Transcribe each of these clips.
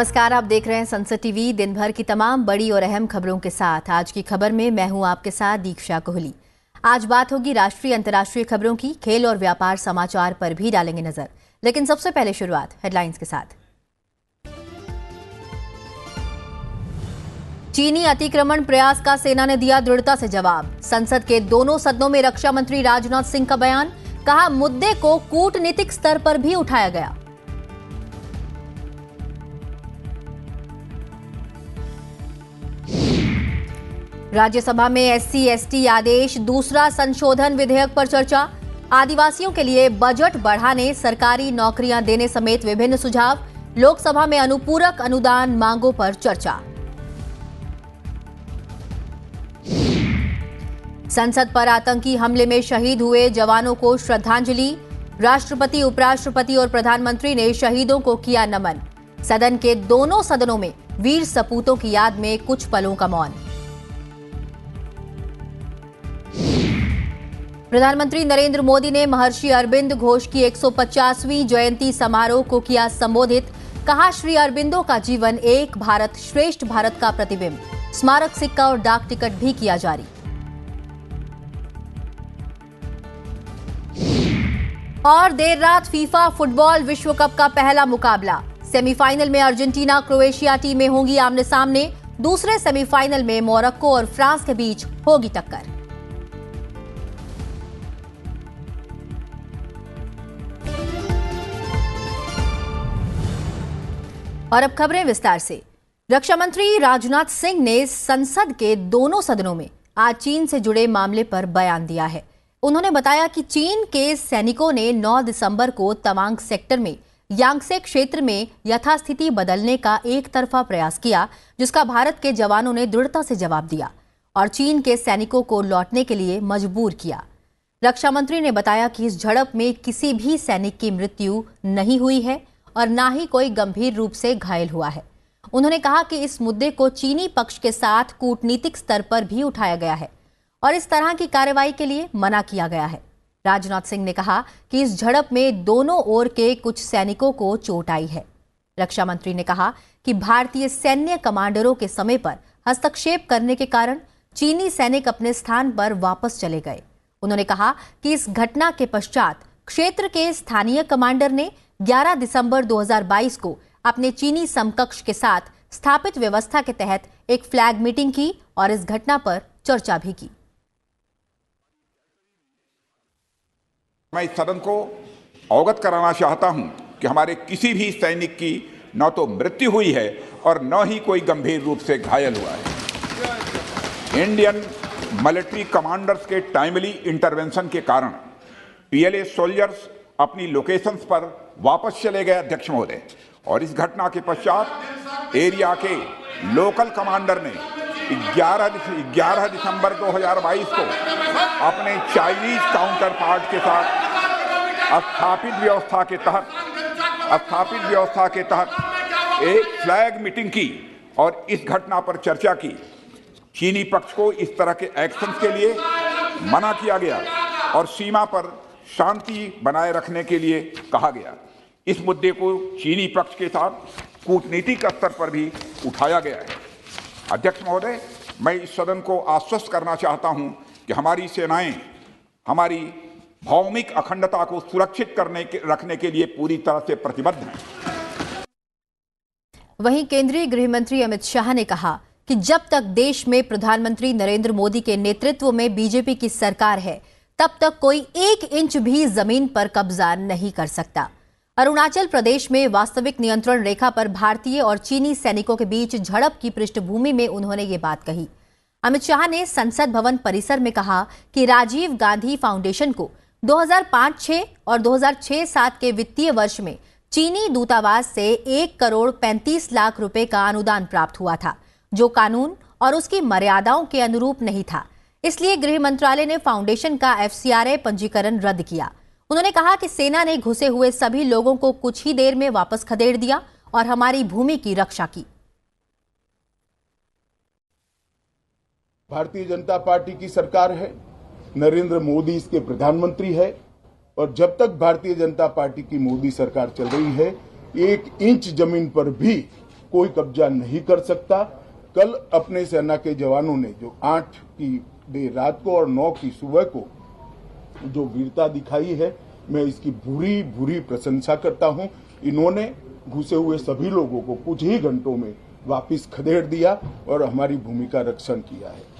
नमस्कार, आप देख रहे हैं संसद टीवी। दिन भर की तमाम बड़ी और अहम खबरों के साथ आज की खबर में मैं हूं आपके साथ दीक्षा कोहली। आज बात होगी राष्ट्रीय अंतर्राष्ट्रीय खबरों की। खेल और व्यापार समाचार पर भी डालेंगे नजर, लेकिन सबसे पहले शुरुआत हेडलाइंस के साथ। चीनी अतिक्रमण प्रयास का सेना ने दिया दृढ़ता से जवाब। संसद के दोनों सदनों में रक्षा मंत्री राजनाथ सिंह का बयान, कहा मुद्दे को कूटनीतिक स्तर पर भी उठाया गया। राज्यसभा में SC/ST आदेश दूसरा संशोधन विधेयक पर चर्चा। आदिवासियों के लिए बजट बढ़ाने, सरकारी नौकरियां देने समेत विभिन्न सुझाव। लोकसभा में अनुपूरक अनुदान मांगों पर चर्चा। संसद पर आतंकी हमले में शहीद हुए जवानों को श्रद्धांजलि। राष्ट्रपति, उपराष्ट्रपति और प्रधानमंत्री ने शहीदों को किया नमन। सदन के दोनों सदनों में वीर सपूतों की याद में कुछ पलों का मौन। प्रधानमंत्री नरेंद्र मोदी ने महर्षि अरविंद घोष की 150वीं जयंती समारोह को किया संबोधित। कहा श्री अरविंदो का जीवन एक भारत श्रेष्ठ भारत का प्रतिबिंब। स्मारक सिक्का और डाक टिकट भी किया जारी। और देर रात फीफा फुटबॉल विश्व कप का पहला मुकाबला। सेमीफाइनल में अर्जेंटीना क्रोएशिया टीमें होंगी आमने सामने। दूसरे सेमीफाइनल में मोरक्को और फ्रांस के बीच होगी टक्कर। और अब खबरें विस्तार से। रक्षा मंत्री राजनाथ सिंह ने संसद के दोनों सदनों में आज चीन से जुड़े मामले पर बयान दिया है। उन्होंने बताया कि चीन के सैनिकों ने 9 दिसंबर को तवांग सेक्टर में यांगसे क्षेत्र में यथास्थिति बदलने का एक तरफा प्रयास किया, जिसका भारत के जवानों ने दृढ़ता से जवाब दिया और चीन के सैनिकों को लौटने के लिए मजबूर किया। रक्षा मंत्री ने बताया कि इस झड़प में किसी भी सैनिक की मृत्यु नहीं हुई है और ना ही कोई गंभीर रूप से घायल हुआ है। उन्होंने कहा कि इस मुद्दे को चीनी पक्ष के साथ कूटनीतिक स्तर पर भी उठाया गया है और इस तरह की कार्रवाई के लिए मना किया गया है। राजनाथ सिंह ने कहा कि इस झड़प में दोनों ओर के कुछ सैनिकों को चोट आई है। रक्षा मंत्री ने कहा कि भारतीय सैन्य कमांडरों के समय पर हस्तक्षेप करने के कारण चीनी सैनिक अपने स्थान पर वापस चले गए। उन्होंने कहा कि इस घटना के पश्चात क्षेत्र के स्थानीय कमांडर ने 11 दिसंबर 2022 को अपने चीनी समकक्ष के साथ स्थापित व्यवस्था के तहत एक फ्लैग मीटिंग की और इस घटना पर चर्चा भी की। मैं इस सदन को अवगत कराना चाहता हूं कि हमारे किसी भी सैनिक की न तो मृत्यु हुई है और न ही कोई गंभीर रूप से घायल हुआ है। इंडियन मिलिट्री कमांडर्स के टाइमली इंटरवेंशन के कारण PLA सोल्जर्स अपनी लोकेशंस पर वापस चले गए अध्यक्ष महोदय, और इस घटना के पश्चात एरिया के लोकल कमांडर ने 11 दिसंबर 2022 को अपने चाइनीज काउंटर पार्ट के साथ स्थापित व्यवस्था के तहत एक फ्लैग मीटिंग की और इस घटना पर चर्चा की। चीनी पक्ष को इस तरह के एक्शंस के लिए मना किया गया और सीमा पर शांति बनाए रखने के लिए कहा गया। इस मुद्दे को चीनी पक्ष के साथ कूटनीतिक स्तर पर भी उठाया गया है। अध्यक्ष महोदय, मैं इस सदन को आश्वस्त करना चाहता हूं कि हमारी सेनाएं हमारी भौमिक अखंडता को सुरक्षित रखने के लिए पूरी तरह से प्रतिबद्ध हैं। वहीं केंद्रीय गृह मंत्री अमित शाह ने कहा कि जब तक देश में प्रधानमंत्री नरेंद्र मोदी के नेतृत्व में बीजेपी की सरकार है, तब तक कोई 1 इंच भी जमीन पर कब्जा नहीं कर सकता। अरुणाचल प्रदेश में वास्तविक नियंत्रण रेखा पर भारतीय और चीनी सैनिकों के बीच झड़प की पृष्ठभूमि में उन्होंने ये बात कही। अमित शाह ने संसद भवन परिसर में कहा कि राजीव गांधी फाउंडेशन को 2005-06 और 2006-07 के वित्तीय वर्ष में चीनी दूतावास से 1 करोड़ 35 लाख रुपए का अनुदान प्राप्त हुआ था, जो कानून और उसकी मर्यादाओं के अनुरूप नहीं था। इसलिए गृह मंत्रालय ने फाउंडेशन का FCRA पंजीकरण रद्द किया। उन्होंने कहा कि सेना ने घुसे हुए सभी लोगों को कुछ ही देर में वापस खदेड़ दिया और हमारी भूमि की रक्षा की। भारतीय जनता पार्टी की सरकार है, नरेंद्र मोदी इसके प्रधानमंत्री है और जब तक भारतीय जनता पार्टी की मोदी सरकार चल रही है, 1 इंच जमीन पर भी कोई कब्जा नहीं कर सकता। कल अपने सेना के जवानों ने जो 8 की देर रात को और 9 की सुबह को जो वीरता दिखाई है, मैं इसकी भूरी प्रशंसा करता हूं। इन्होंने घुसे हुए सभी लोगों को कुछ ही घंटों में वापस खदेड़ दिया और हमारी भूमि का रक्षण किया है।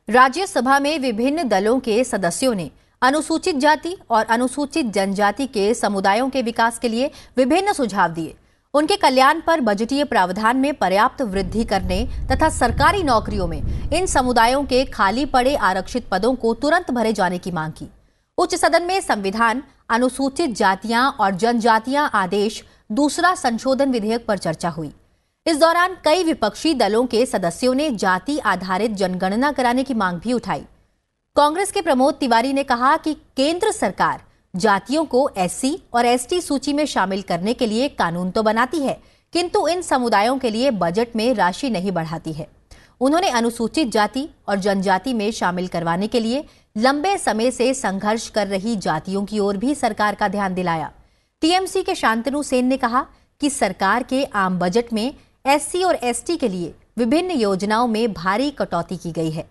राज्यसभा में विभिन्न दलों के सदस्यों ने अनुसूचित जाति और अनुसूचित जनजाति के समुदायों के विकास के लिए विभिन्न सुझाव दिए। उनके कल्याण पर बजटीय प्रावधान में पर्याप्त वृद्धि करने तथा सरकारी नौकरियों में इन समुदायों के खाली पड़े आरक्षित पदों को तुरंत भरे जाने की मांग की। उच्च सदन में संविधान अनुसूचित जातियां और जनजातियां आदेश दूसरा संशोधन विधेयक पर चर्चा हुई। इस दौरान कई विपक्षी दलों के सदस्यों ने जाति आधारित जनगणना कराने की मांग भी उठाई। कांग्रेस के प्रमोद तिवारी ने कहा कि केंद्र सरकार जातियों को एससी और एसटी सूची में शामिल करने के लिए कानून तो बनाती है, किंतु इन समुदायों के लिए बजट में राशि नहीं बढ़ाती है। उन्होंने अनुसूचित जाति और जनजाति में शामिल करवाने के लिए लंबे समय से संघर्ष कर रही जातियों की ओर भी सरकार का ध्यान दिलाया। टीएमसी के शांतनु सेन ने कहा कि सरकार के आम बजट में एससी और एसटी के लिए विभिन्न योजनाओं में भारी कटौती की गई है।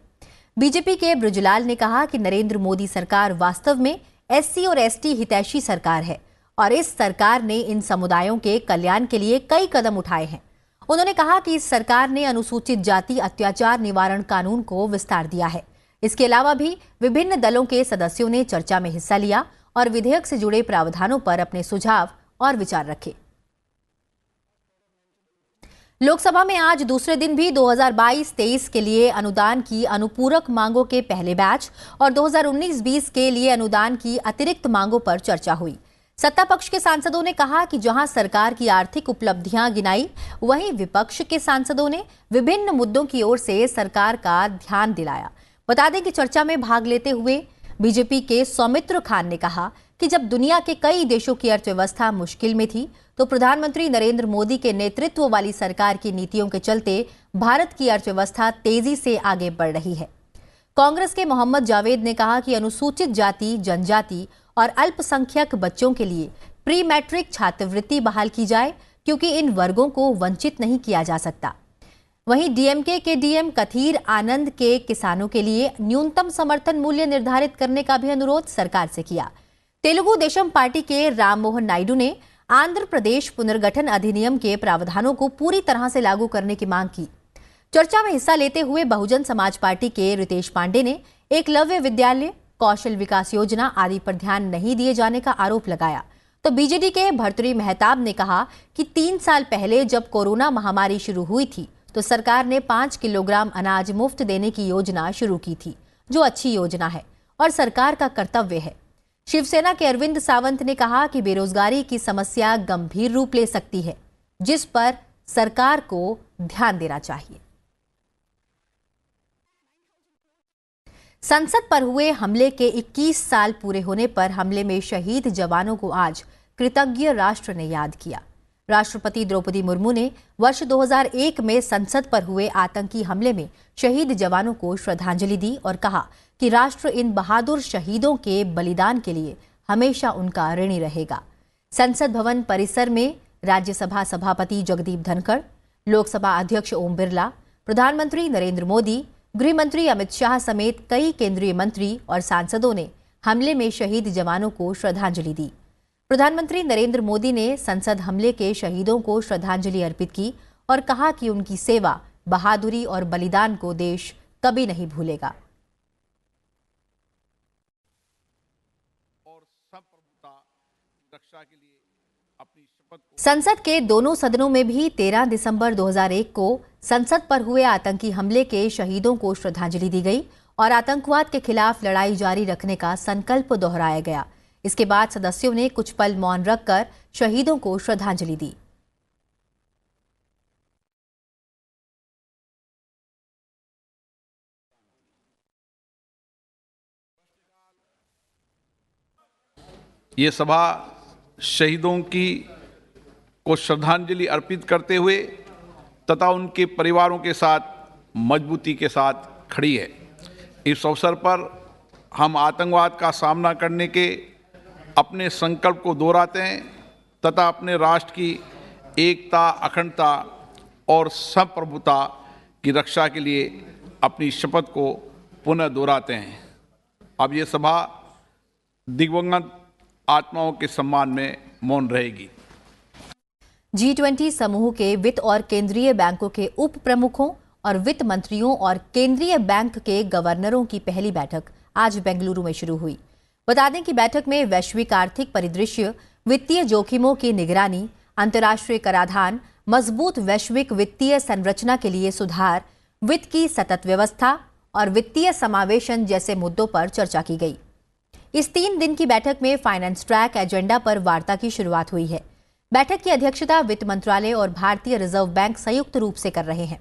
बीजेपी के बृजलाल ने कहा कि नरेंद्र मोदी सरकार वास्तव में एससी और एसटी हितैषी सरकार है और इस सरकार ने इन समुदायों के कल्याण के लिए कई कदम उठाए हैं। उन्होंने कहा कि इस सरकार ने अनुसूचित जाति अत्याचार निवारण कानून को विस्तार दिया है। इसके अलावा भी विभिन्न दलों के सदस्यों ने चर्चा में हिस्सा लिया और विधेयक से जुड़े प्रावधानों पर अपने सुझाव और विचार रखे। लोकसभा में आज दूसरे दिन भी 2022-23 के लिए अनुदान की अनुपूरक मांगों के पहले बैच और 2019-20 के लिए अनुदान की अतिरिक्त मांगों पर चर्चा हुई। सत्ता पक्ष के सांसदों ने कहा कि जहां सरकार की आर्थिक उपलब्धियां गिनाई, वहीं विपक्ष के सांसदों ने विभिन्न मुद्दों की ओर से सरकार का ध्यान दिलाया। बता दें कि चर्चा में भाग लेते हुए बीजेपी के सौमित्र खान ने कहा कि जब दुनिया के कई देशों की अर्थव्यवस्था मुश्किल में थी, तो प्रधानमंत्री नरेंद्र मोदी के नेतृत्व वाली सरकार की नीतियों के चलते भारत की अर्थव्यवस्था तेजी से आगे बढ़ रही है। कांग्रेस के मोहम्मद जावेद ने कहा कि अनुसूचित जाति, जनजाति और अल्पसंख्यक बच्चों के लिए प्री मैट्रिक छात्रवृत्ति बहाल की जाए, क्योंकि इन वर्गों को वंचित नहीं किया जा सकता। वहीं डीएमके के डीएम कथीर आनंद के किसानों के लिए न्यूनतम समर्थन मूल्य निर्धारित करने का भी अनुरोध सरकार से किया। तेलुगु देशम पार्टी के राम मोहन नायडू ने आंध्र प्रदेश पुनर्गठन अधिनियम के प्रावधानों को पूरी तरह से लागू करने की मांग की। चर्चा में हिस्सा लेते हुए बहुजन समाज पार्टी के रितेश पांडे ने एकलव्य विद्यालय, कौशल विकास योजना आदि पर ध्यान नहीं दिए जाने का आरोप लगाया। तो बीजेडी के भर्तृहरि मेहताब ने कहा कि 3 साल पहले जब कोरोना महामारी शुरू हुई थी, तो सरकार ने 5 किलोग्राम अनाज मुफ्त देने की योजना शुरू की थी, जो अच्छी योजना है और सरकार का कर्तव्य है। शिवसेना के अरविंद सावंत ने कहा कि बेरोजगारी की समस्या गंभीर रूप ले सकती है, जिस पर सरकार को ध्यान देना चाहिए। संसद पर हुए हमले के 21 साल पूरे होने पर हमले में शहीद जवानों को आज कृतज्ञ राष्ट्र ने याद किया। राष्ट्रपति द्रौपदी मुर्मू ने वर्ष 2001 में संसद पर हुए आतंकी हमले में शहीद जवानों को श्रद्धांजलि दी और कहा कि राष्ट्र इन बहादुर शहीदों के बलिदान के लिए हमेशा उनका ऋणी रहेगा। संसद भवन परिसर में राज्यसभा सभापति जगदीप धनखड़, लोकसभा अध्यक्ष ओम बिरला, प्रधानमंत्री नरेंद्र मोदी, गृह मंत्री अमित शाह समेत कई केंद्रीय मंत्री और सांसदों ने हमले में शहीद जवानों को श्रद्धांजलि दी। प्रधानमंत्री नरेंद्र मोदी ने संसद हमले के शहीदों को श्रद्धांजलि अर्पित की और कहा कि उनकी सेवा, बहादुरी और बलिदान को देश कभी नहीं भूलेगा। संसद के दोनों सदनों में भी 13 दिसंबर 2001 को संसद पर हुए आतंकी हमले के शहीदों को श्रद्धांजलि दी गई और आतंकवाद के खिलाफ लड़ाई जारी रखने का संकल्प दोहराया गया। इसके बाद सदस्यों ने कुछ पल मौन रखकर शहीदों को श्रद्धांजलि दी। ये सभा शहीदों को श्रद्धांजलि अर्पित करते हुए तथा उनके परिवारों के साथ मजबूती के साथ खड़ी है। इस अवसर पर हम आतंकवाद का सामना करने के अपने संकल्प को दोहराते हैं तथा अपने राष्ट्र की एकता, अखंडता और संप्रभुता की रक्षा के लिए अपनी शपथ को पुनः दोहराते हैं। अब ये सभा दिवंगत आत्माओं के सम्मान में मौन रहेगी। G20 समूह के वित्त और केंद्रीय बैंकों के उप प्रमुखों और वित्त मंत्रियों और केंद्रीय बैंक के गवर्नरों की पहली बैठक आज बेंगलुरु में शुरू हुई। बता दें कि बैठक में वैश्विक आर्थिक परिदृश्य, वित्तीय जोखिमों की निगरानी, अंतर्राष्ट्रीय कराधान, मजबूत वैश्विक वित्तीय संरचना के लिए सुधार, वित्त की सतत व्यवस्था और वित्तीय समावेशन जैसे मुद्दों पर चर्चा की गई। इस 3 दिन की बैठक में फाइनेंस ट्रैक एजेंडा पर वार्ता की शुरुआत हुई है। बैठक की अध्यक्षता वित्त मंत्रालय और भारतीय रिजर्व बैंक संयुक्त रूप से कर रहे हैं।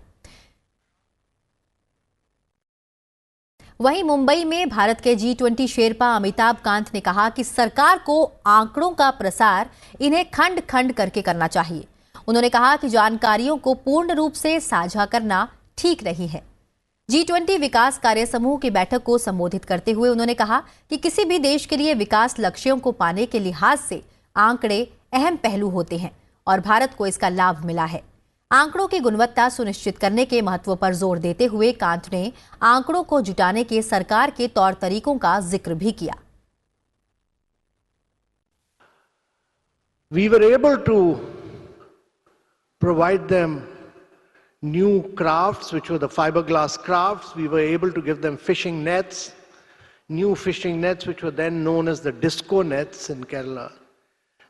वहीं मुंबई में भारत के G20 शेरपा अमिताभ कांत ने कहा कि सरकार को आंकड़ों का प्रसार इन्हें खंड खंड करके करना चाहिए। उन्होंने कहा कि जानकारियों को पूर्ण रूप से साझा करना ठीक नहीं है। G20 विकास कार्य समूह की बैठक को संबोधित करते हुए उन्होंने कहा कि किसी भी देश के लिए विकास लक्ष्यों को पाने के लिहाज से आंकड़े अहम पहलू होते हैं और भारत को इसका लाभ मिला है। आंकड़ों की गुणवत्ता सुनिश्चित करने के महत्व पर जोर देते हुए कांत ने आंकड़ों को जुटाने के सरकार के तौर तरीकों का जिक्र भी किया। We were able to provide them new crafts, which were the fiberglass crafts. We were able to give them fishing nets, new fishing nets, which were then known as the disco nets in Kerala.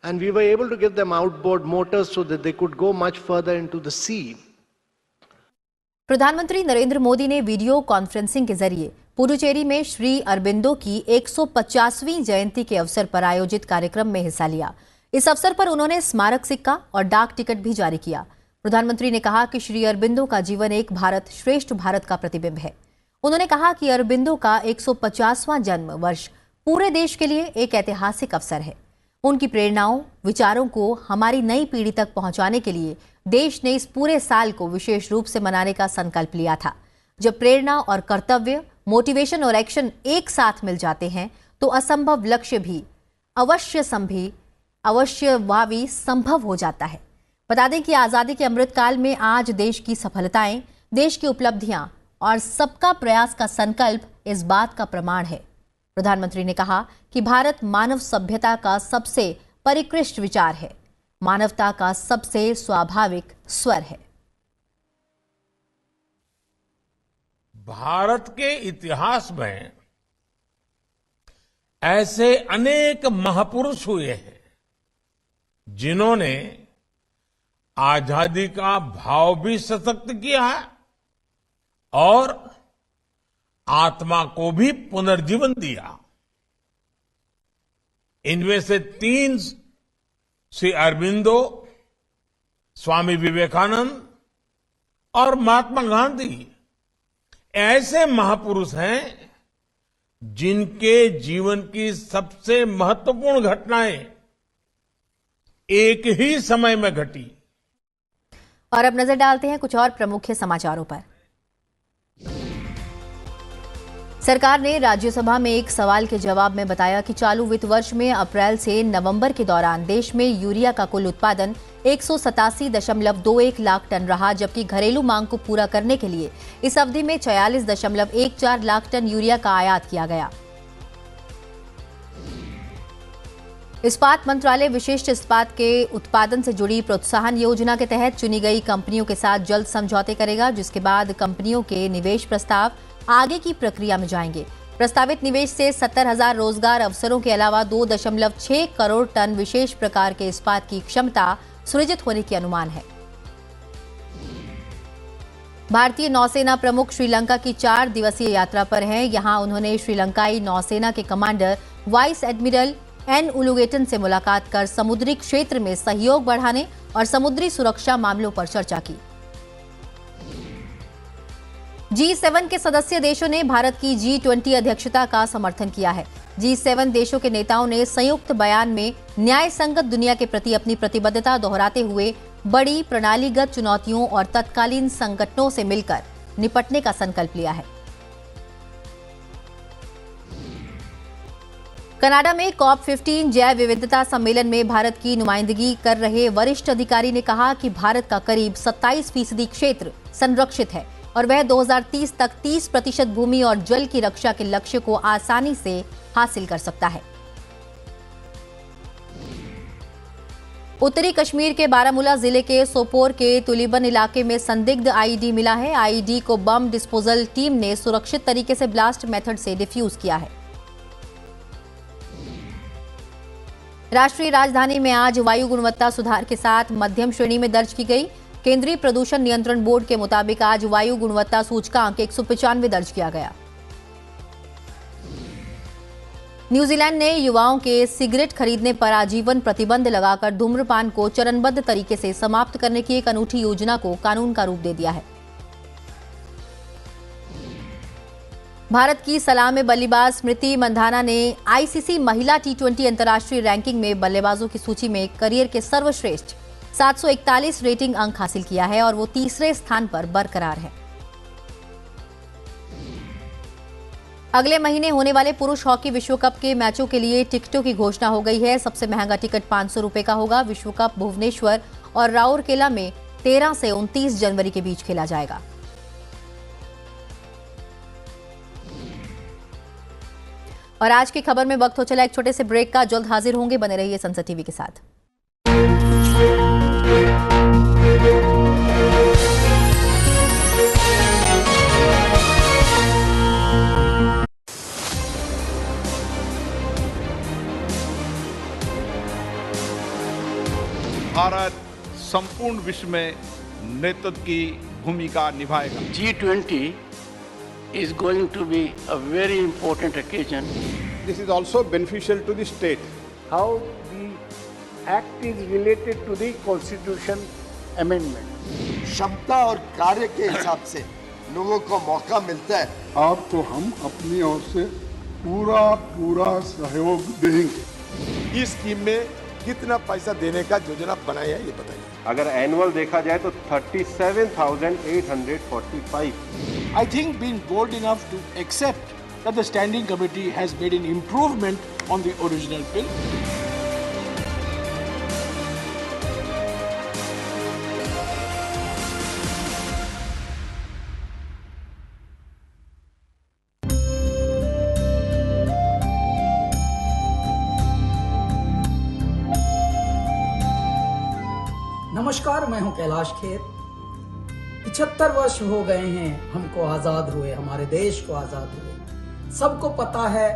And we were able to give them outboard motors so that they could go much further into the sea. प्रधानमंत्री नरेंद्र मोदी ने video conferencing के जरिए पुडुचेरी में श्री अरबिंदो की 150वीं जयंती के अवसर पर आयोजित कार्यक्रम में हिस्सा लिया। इस अवसर पर उन्होंने स्मारक सिक्का और डाक टिकट भी जारी किया। प्रधानमंत्री ने कहा कि श्री अरबिंदो का जीवन एक भारत श्रेष्ठ भारत का प्रतिबिंब है। उन्होंने कहा कि अरबिंदो का 150वां जन्म वर्ष पूरे देश के लिए एक ऐतिहासिक अवसर है। उनकी प्रेरणाओं, विचारों को हमारी नई पीढ़ी तक पहुंचाने के लिए देश ने इस पूरे साल को विशेष रूप से मनाने का संकल्प लिया था। जब प्रेरणा और कर्तव्य, मोटिवेशन और एक्शन एक साथ मिल जाते हैं तो असंभव लक्ष्य भी अवश्यभावी संभव हो जाता है। बता दें कि आजादी के अमृतकाल में आज देश की सफलताएं, देश की उपलब्धियां और सबका प्रयास का संकल्प इस बात का प्रमाण है। प्रधानमंत्री ने कहा कि भारत मानव सभ्यता का सबसे परिकृष्ट विचार है, मानवता का सबसे स्वाभाविक स्वर है। भारत के इतिहास में ऐसे अनेक महापुरुष हुए हैं जिन्होंने आजादी का भाव भी सशक्त किया है और आत्मा को भी पुनर्जीवन दिया। इनमें से 3 श्री अरबिंदो, स्वामी विवेकानंद और महात्मा गांधी ऐसे महापुरुष हैं जिनके जीवन की सबसे महत्वपूर्ण घटनाएं एक ही समय में घटी। और अब नजर डालते हैं कुछ और प्रमुख समाचारों पर। सरकार ने राज्यसभा में एक सवाल के जवाब में बताया कि चालू वित्त वर्ष में अप्रैल से नवंबर के दौरान देश में यूरिया का कुल उत्पादन 187.21 लाख टन रहा, जबकि घरेलू मांग को पूरा करने के लिए इस अवधि में 46.14 लाख टन यूरिया का आयात किया गया। इस्पात मंत्रालय विशिष्ट इस्पात के उत्पादन से जुड़ी प्रोत्साहन योजना के तहत चुनी गई कंपनियों के साथ जल्द समझौते करेगा, जिसके बाद कंपनियों के निवेश प्रस्ताव आगे की प्रक्रिया में जाएंगे। प्रस्तावित निवेश से 70,000 रोजगार अवसरों के अलावा 2.6 करोड़ टन विशेष प्रकार के इस्पात की क्षमता सृजित होने की अनुमान है। भारतीय नौसेना प्रमुख श्रीलंका की 4 दिवसीय यात्रा पर हैं। यहां उन्होंने श्रीलंकाई नौसेना के कमांडर वाइस एडमिरल एन उलुगेटन से मुलाकात कर समुद्री क्षेत्र में सहयोग बढ़ाने और समुद्री सुरक्षा मामलों पर चर्चा की। G7 के सदस्य देशों ने भारत की G20 अध्यक्षता का समर्थन किया है। G7 देशों के नेताओं ने संयुक्त बयान में न्याय संगत दुनिया के प्रति अपनी प्रतिबद्धता दोहराते हुए बड़ी प्रणालीगत चुनौतियों और तत्कालीन संकटों से मिलकर निपटने का संकल्प लिया है। कनाडा में COP15 जैव विविधता सम्मेलन में भारत की नुमाइंदगी कर रहे वरिष्ठ अधिकारी ने कहा कि भारत का करीब 27% क्षेत्र संरक्षित है और वह 2030 तक 30% भूमि और जल की रक्षा के लक्ष्य को आसानी से हासिल कर सकता है। उत्तरी कश्मीर के बारामूला जिले के सोपोर के तुलिबन इलाके में संदिग्ध आईईडी मिला है। आईईडी को बम डिस्पोजल टीम ने सुरक्षित तरीके से ब्लास्ट मेथड से डिफ्यूज किया है। राष्ट्रीय राजधानी में आज वायु गुणवत्ता सुधार के साथ मध्यम श्रेणी में दर्ज की गई। केंद्रीय प्रदूषण नियंत्रण बोर्ड के मुताबिक आज वायु गुणवत्ता सूचकांक 195 दर्ज किया गया। न्यूजीलैंड ने युवाओं के सिगरेट खरीदने पर आजीवन प्रतिबंध लगाकर धूम्रपान को चरणबद्ध तरीके से समाप्त करने की एक अनूठी योजना को कानून का रूप दे दिया है। भारत की सलामी बल्लेबाज स्मृति मंधाना ने आईसीसी महिला T20 अंतर्राष्ट्रीय रैंकिंग में बल्लेबाजों की सूची में करियर के सर्वश्रेष्ठ 741 रेटिंग अंक हासिल किया है और वो तीसरे स्थान पर बरकरार है। अगले महीने होने वाले पुरुष हॉकी विश्व कप के मैचों के लिए टिकटों की घोषणा हो गई है। सबसे महंगा टिकट 500 रुपए का होगा। विश्व कप भुवनेश्वर और राउरकेला में 13 से 29 जनवरी के बीच खेला जाएगा। और आज की खबर में वक्त हो चला एक छोटे से ब्रेक का। जल्द हाजिर होंगे, बने रहिए संसद टीवी के साथ। भारत संपूर्ण विश्व में नेतृत्व की भूमिका निभाएगा। G20 is going to be a very important occasion. This is also beneficial to the state. How the act is related to the constitution amendment. क्षमता और कार्य के हिसाब से लोगों को मौका मिलता है। आपको हम अपनी ओर से पूरा सहयोग देंगे। इस स्कीम में कितना पैसा देने का योजना बनाई है ये बताइए। अगर एनुअल देखा जाए तो 37,845। I think being bold enough to accept that the standing committee has made an improvement on the original bill. नमस्कार, मैं हूं कैलाश खेर। 75 वर्ष हो गए हैं हमको आजाद हुए, हमारे देश को आजाद हुए। सबको पता है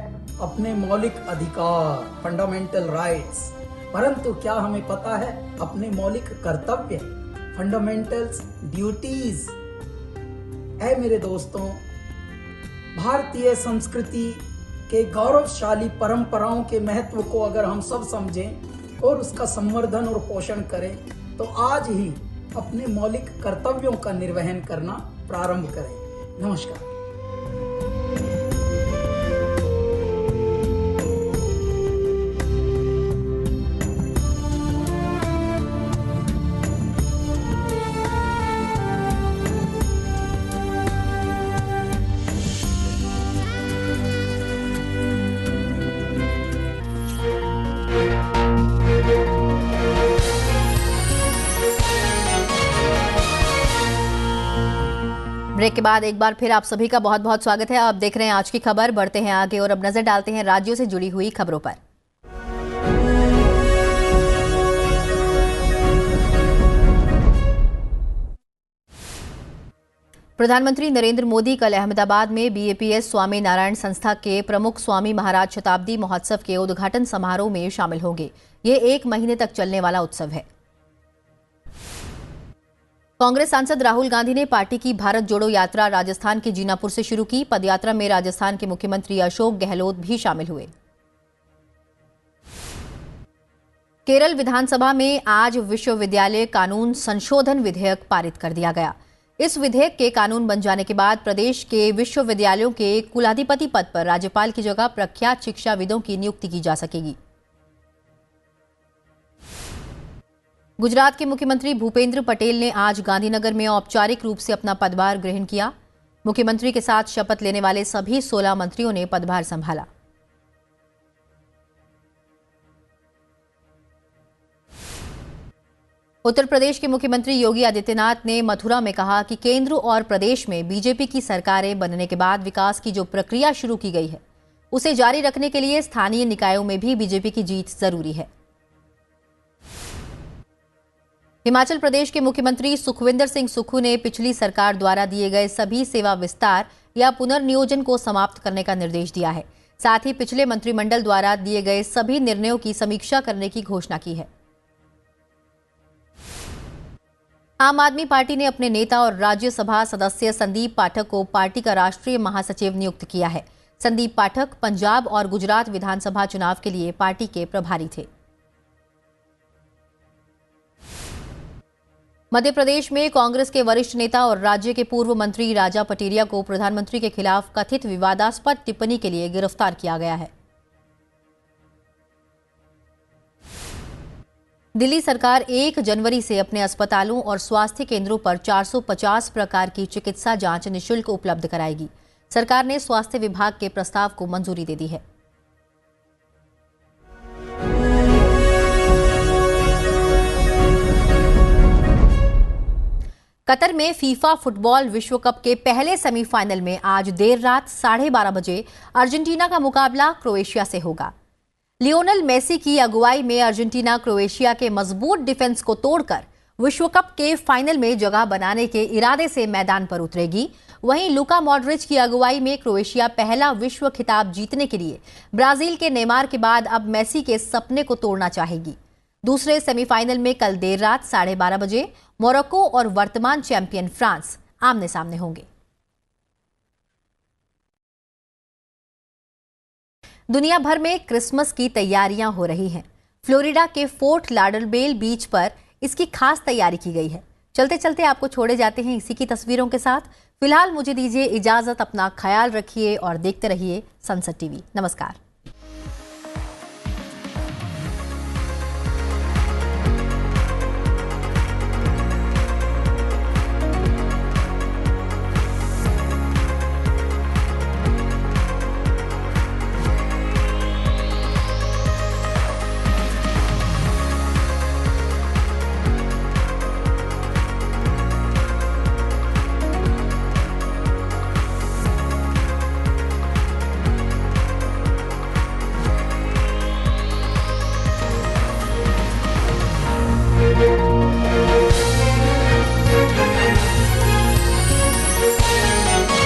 अपने मौलिक अधिकार, फंडामेंटल राइट्स, परंतु क्या हमें पता है अपने मौलिक कर्तव्य, फंडामेंटल्स ड्यूटीज? ऐ मेरे दोस्तों, भारतीय संस्कृति के गौरवशाली परंपराओं के महत्व को अगर हम सब समझें और उसका संवर्धन और पोषण करें तो आज ही अपने मौलिक कर्तव्यों का निर्वहन करना प्रारंभ करें। नमस्कार। ब्रेक के बाद एक बार फिर आप सभी का बहुत बहुत स्वागत है। आप देख रहे हैं आज की खबर। बढ़ते हैं आगे और अब नजर डालते हैं राज्यों से जुड़ी हुई खबरों पर। प्रधानमंत्री नरेंद्र मोदी कल अहमदाबाद में BAPS स्वामी नारायण संस्था के प्रमुख स्वामी महाराज शताब्दी महोत्सव के उद्घाटन समारोह में शामिल होंगे। ये 1 महीने तक चलने वाला उत्सव है। कांग्रेस सांसद राहुल गांधी ने पार्टी की भारत जोड़ो यात्रा राजस्थान के जीनापुर से शुरू की। पदयात्रा में राजस्थान के मुख्यमंत्री अशोक गहलोत भी शामिल हुए। केरल विधानसभा में आज विश्वविद्यालय कानून संशोधन विधेयक पारित कर दिया गया। इस विधेयक के कानून बन जाने के बाद प्रदेश के विश्वविद्यालयों के कुलाधिपति पद पर राज्यपाल की जगह प्रख्यात शिक्षाविदों की नियुक्ति की जा सकेगी। गुजरात के मुख्यमंत्री भूपेंद्र पटेल ने आज गांधीनगर में औपचारिक रूप से अपना पदभार ग्रहण किया। मुख्यमंत्री के साथ शपथ लेने वाले सभी 16 मंत्रियों ने पदभार संभाला। उत्तर प्रदेश के मुख्यमंत्री योगी आदित्यनाथ ने मथुरा में कहा कि केंद्र और प्रदेश में बीजेपी की सरकारें बनने के बाद विकास की जो प्रक्रिया शुरू की गई है उसे जारी रखने के लिए स्थानीय निकायों में भी बीजेपी की जीत जरूरी है। हिमाचल प्रदेश के मुख्यमंत्री सुखविंदर सिंह सुक्खू ने पिछली सरकार द्वारा दिए गए सभी सेवा विस्तार या पुनर्नियोजन को समाप्त करने का निर्देश दिया है। साथ ही पिछले मंत्रिमंडल द्वारा दिए गए सभी निर्णयों की समीक्षा करने की घोषणा की है। आम आदमी पार्टी ने अपने नेता और राज्यसभा सदस्य संदीप पाठक को पार्टी का राष्ट्रीय महासचिव नियुक्त किया है। संदीप पाठक पंजाब और गुजरात विधानसभा चुनाव के लिए पार्टी के प्रभारी थे। मध्य प्रदेश में कांग्रेस के वरिष्ठ नेता और राज्य के पूर्व मंत्री राजा पटेरिया को प्रधानमंत्री के खिलाफ कथित विवादास्पद टिप्पणी के लिए गिरफ्तार किया गया है। दिल्ली सरकार 1 जनवरी से अपने अस्पतालों और स्वास्थ्य केंद्रों पर 450 प्रकार की चिकित्सा जांच निःशुल्क उपलब्ध कराएगी। सरकार ने स्वास्थ्य विभाग के प्रस्ताव को मंजूरी दे दी है। कतर में फीफा फुटबॉल विश्व कप के पहले सेमीफाइनल में आज देर रात 12:30 बजे अर्जेंटीना का मुकाबला क्रोएशिया से होगा। लियोनेल मेसी की अगुवाई में अर्जेंटीना क्रोएशिया के मजबूत डिफेंस को तोड़कर विश्व कप के फाइनल में जगह बनाने के इरादे से मैदान पर उतरेगी। वहीं लुका मॉड्रिच की अगुवाई में क्रोएशिया पहला विश्व खिताब जीतने के लिए ब्राजील के नेमार के बाद अब मेसी के सपने को तोड़ना चाहेगी। दूसरे सेमीफाइनल में कल देर रात 12:30 बजे मोरक्को और वर्तमान चैंपियन फ्रांस आमने सामने होंगे। दुनिया भर में क्रिसमस की तैयारियां हो रही हैं। फ्लोरिडा के फोर्ट लाडरडेल बीच पर इसकी खास तैयारी की गई है। चलते चलते आपको छोड़े जाते हैं इसी की तस्वीरों के साथ। फिलहाल मुझे दीजिए इजाजत, अपना ख्याल रखिए और देखते रहिए सनसद टीवी। नमस्कार।